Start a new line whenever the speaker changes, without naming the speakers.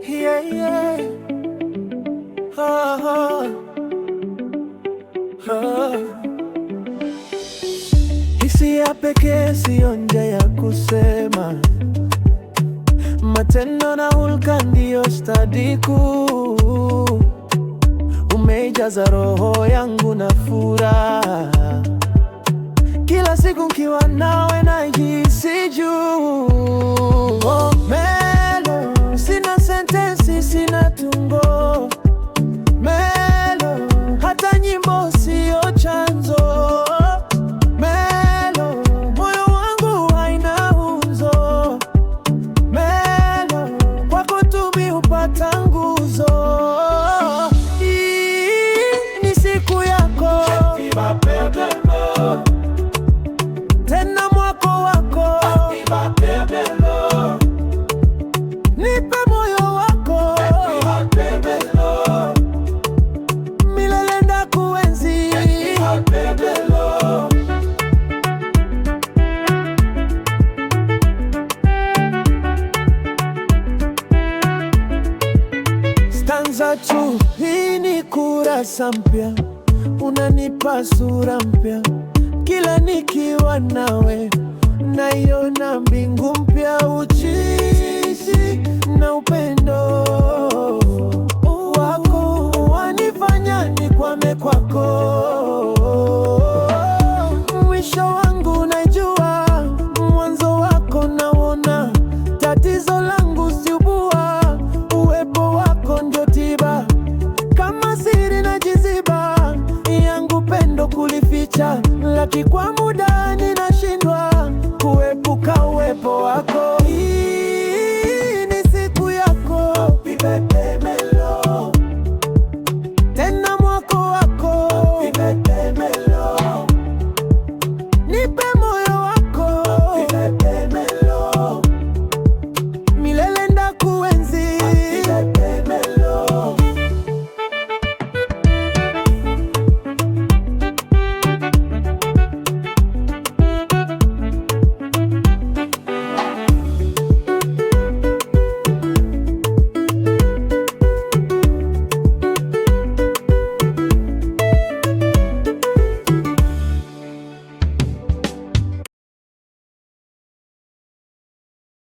Yeah, yeah. Oh, oh, oh. Hisia pekee sio nje ya kusema, matendo na hulka ndio stadi kuu. Umeijaza roho yangu na furaha, kila siku nikiwa nawe najihisi juu. Oh, Melo, sina sentensi, sina tungo. Melo, hata nyimbo sio chanzo. Melo, moyo wangu haina uzo. Melo, kwako tu mimi hupata nguzo. Hii ni siku yako, tena mwako wako. Nipe moyo wako, milele ndakuenzi. Stanza tu, hii ni kurasa mpya, unanipa sura mpya. Kila nikiwa nawe naiona mbingu mpya.